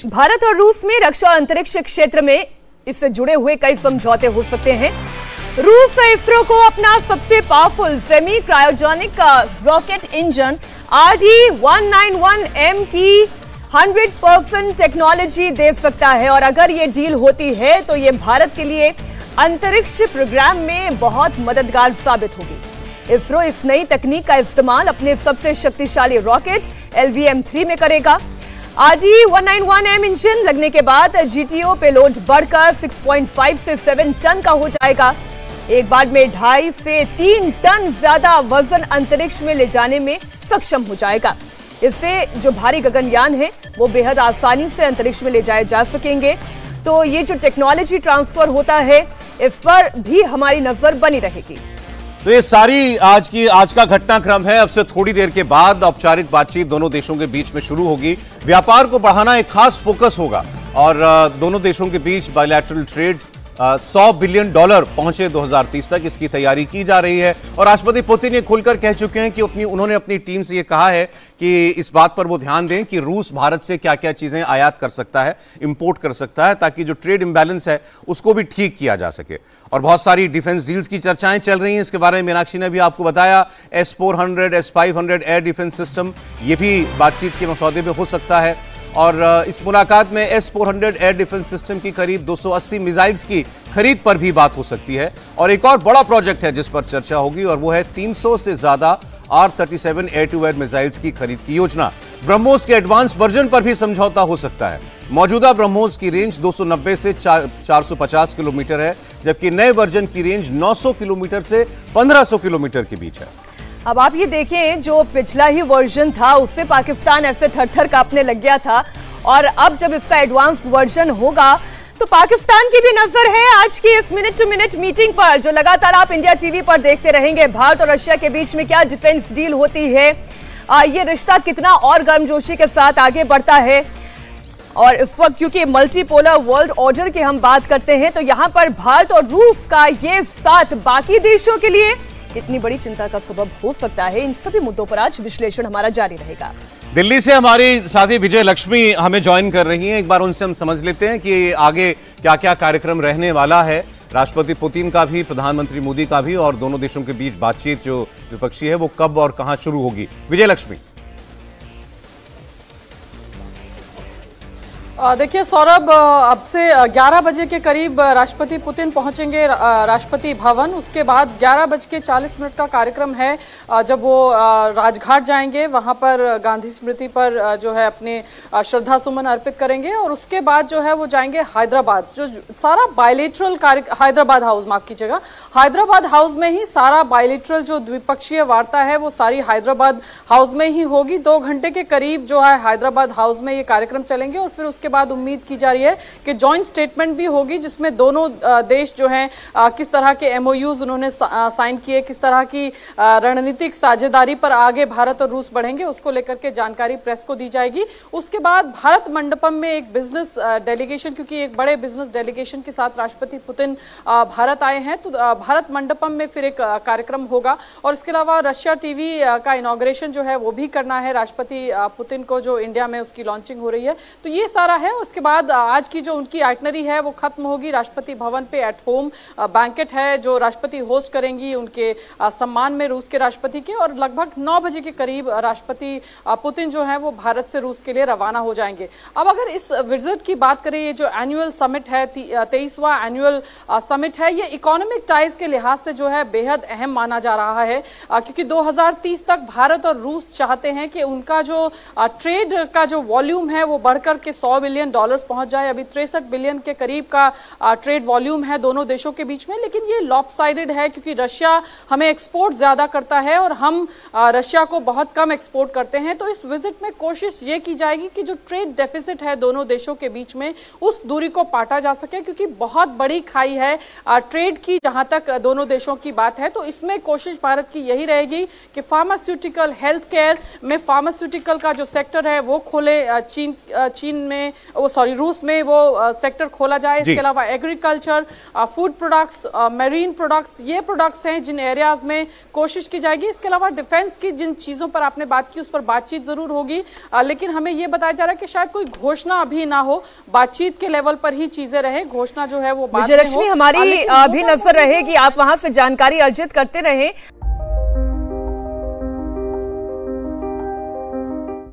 भारत और रूस में रक्षा और अंतरिक्ष क्षेत्र में इससे जुड़े हुए कई समझौते हो सकते हैं। रूस इसरो को अपना सबसे powerful semi cryogenic rocket engine RD-191M की 100% टेक्नोलॉजी दे सकता है और अगर ये डील होती है तो ये भारत के लिए अंतरिक्ष प्रोग्राम में बहुत मददगार साबित होगी। इसरो इस नई तकनीक का इस्तेमाल अपने सबसे शक्तिशाली रॉकेट LVM-3 में करेगा। RD-191M इंजन लगने के बाद GTO पेलोड बढ़कर 6.5 से 7 टन का हो जाएगा। एक बार में 2.5 से 3 टन ज्यादा वजन अंतरिक्ष में ले जाने में सक्षम हो जाएगा। इससे जो भारी गगनयान है वो बेहद आसानी से अंतरिक्ष में ले जाए जा सकेंगे। तो ये जो टेक्नोलॉजी ट्रांसफर होता है इस पर भी हमारी नजर बनी रहेगी। तो ये सारी आज का घटनाक्रम है। अब से थोड़ी देर के बाद औपचारिक बातचीत दोनों देशों के बीच में शुरू होगी। व्यापार को बढ़ाना एक खास फोकस होगा और दोनों देशों के बीच बायलैटरल ट्रेड $100 बिलियन पहुंचे 2030 तक, इसकी तैयारी की जा रही है। और राष्ट्रपति पुतिन ये खुलकर कह चुके हैं कि उन्होंने अपनी टीम से ये कहा है कि इस बात पर वो ध्यान दें कि रूस भारत से क्या क्या चीजें आयात कर सकता है, इंपोर्ट कर सकता है, ताकि जो ट्रेड इंबैलेंस है उसको भी ठीक किया जा सके। और बहुत सारी डिफेंस डील्स की चर्चाएं चल रही हैं। इसके बारे में मीनाक्षी ने भी आपको बताया। S-400 S-500 air defence system ये भी बातचीत के मसौदे में हो सकता है। और इस मुलाकात में S-400 एयर डिफेंस सिस्टम की करीब 280 मिसाइल्स की खरीद पर भी बात हो सकती है। और एक और बड़ा प्रोजेक्ट है जिस पर चर्चा होगी और वो है 300 से ज्यादा R-37 air to air missiles की खरीद की योजना। ब्रह्मोस के एडवांस वर्जन पर भी समझौता हो सकता है। मौजूदा ब्रह्मोस की रेंज 290 से 450 किलोमीटर है, जबकि नए वर्जन की रेंज 900 किलोमीटर से 1500 किलोमीटर के बीच है। अब आप ये देखें, जो पिछला ही वर्जन था उससे पाकिस्तान ऐसे थर-थर कांपने लग गया था और अब जब इसका एडवांस वर्जन होगा तो पाकिस्तान की भी नजर है आज की इस मिनट टू मिनट मीटिंग पर, जो लगातार आप इंडिया टीवी पर देखते रहेंगे। भारत और रशिया के बीच में क्या डिफेंस डील होती है, ये रिश्ता कितना और गर्मजोशी के साथ आगे बढ़ता है। और इस वक्त क्योंकि मल्टीपोलर वर्ल्ड ऑर्डर की हम बात करते हैं तो यहाँ पर भारत और रूस का ये साथ बाकी देशों के लिए कितनी बड़ी चिंता का सबब हो सकता है, इन सभी मुद्दों पर आज विश्लेषण हमारा जारी रहेगा। दिल्ली से हमारी साथी विजय लक्ष्मी हमें ज्वाइन कर रही हैं। एक बार उनसे हम समझ लेते हैं कि आगे क्या क्या कार्यक्रम रहने वाला है। राष्ट्रपति पुतिन का भी, प्रधानमंत्री मोदी का भी, और दोनों देशों के बीच बातचीत जो द्विपक्षीय है वो कब और कहां शुरू होगी। विजय लक्ष्मी। देखिए सौरभ, अब से 11 बजे के करीब राष्ट्रपति पुतिन पहुंचेंगे राष्ट्रपति भवन। उसके बाद 11:40 का कार्यक्रम है जब वो राजघाट जाएंगे, वहां पर गांधी स्मृति पर जो है अपने श्रद्धा सुमन अर्पित करेंगे और उसके बाद जो है वो जाएंगे हैदराबाद। जो सारा बायलेटरल हैदराबाद हाउस, माफ कीजिएगा, हैदराबाद हाउस में ही सारा बायलेटरल जो द्विपक्षीय वार्ता है वो सारी हैदराबाद हाउस में ही होगी। 2 घंटे के करीब जो है हैदराबाद हाउस में ये कार्यक्रम चलेंगे और फिर उसके बाद उम्मीद की जा रही है कि जॉइंट स्टेटमेंट भी होगी जिसमें दोनों देश जो हैं किस तरह के MOUs उन्होंने साइन किए, किस तरह की रणनीतिक साझेदारी पर आगे भारत और रूस बढ़ेंगे, उसको लेकर के जानकारी प्रेस को दी जाएगी। उसके बाद भारत मंडपम में एक बिजनेस डेलीगेशन, क्योंकि एक बड़े बिजनेस डेलीगेशन के साथ राष्ट्रपति पुतिन भारत आए हैं, तो भारत मंडपम में फिर एक कार्यक्रम होगा। और इसके अलावा रशिया टीवी का इनॉग्रेशन जो है वो भी करना है राष्ट्रपति पुतिन को, जो इंडिया में उसकी लॉन्चिंग हो रही है। तो ये सारा है। उसके बाद आज की जो उनकी आइटनरी है वो खत्म होगी। राष्ट्रपति भवन पे एट होम बैंकेट है जो राष्ट्रपति होस्ट करेंगी उनके सम्मान में रूस के राष्ट्रपति के, और लगभग 9 बजे के करीब राष्ट्रपति पुतिन जो है वो भारत से रूस के लिए रवाना हो जाएंगे। अब अगर इस विजिट की बात करें, ये जो एनुअल समिट है, 23वां एनुअल समिट है, ये इकोनॉमिक टाइज के लिहाज से जो है बेहद अहम माना जा रहा है, क्योंकि 2030 तक भारत और रूस चाहते हैं कि उनका जो ट्रेड का जो वॉल्यूम है वो बढ़कर के $100 बिलियन पहुंच जाए। अभी 63 बिलियन के करीब का ट्रेड वॉल्यूम है दोनों देशों के बीच में, लेकिन ये लॉपसाइडेड है क्योंकि रशिया हमें एक्सपोर्ट ज्यादा करता है और हम रशिया को बहुत कम एक्सपोर्ट करते हैं। तो इस विजिट में कोशिश ये की जाएगी कि जो ट्रेड डेफिसिट है दोनों देशों के बीच में उस दूरी को पाटा जा सके, क्योंकि बहुत बड़ी खाई है ट्रेड की जहां तक दोनों देशों की बात है। तो इसमें कोशिश भारत की यही रहेगी कि फार्मास्यूटिकल, हेल्थ केयर में फार्मास्यूटिकल का जो सेक्टर है वो खोले। चीन में रूस में वो सेक्टर खोला जाए। इसके अलावा agriculture, food products, marine products, ये प्रोडक्ट्स हैं जिन एरियाज में कोशिश की जाएगी। इसके अलावा डिफेंस की जिन चीजों पर आपने बात की उस पर बातचीत जरूर होगी, लेकिन हमें ये बताया जा रहा है कि शायद कोई घोषणा अभी ना हो, बातचीत के लेवल पर ही चीजें रहे, घोषणा जो है वो बाद में हो। विजयलक्ष्मी, हमारी भी नजर रहे कि आप वहां से जानकारी अर्जित करते रहे।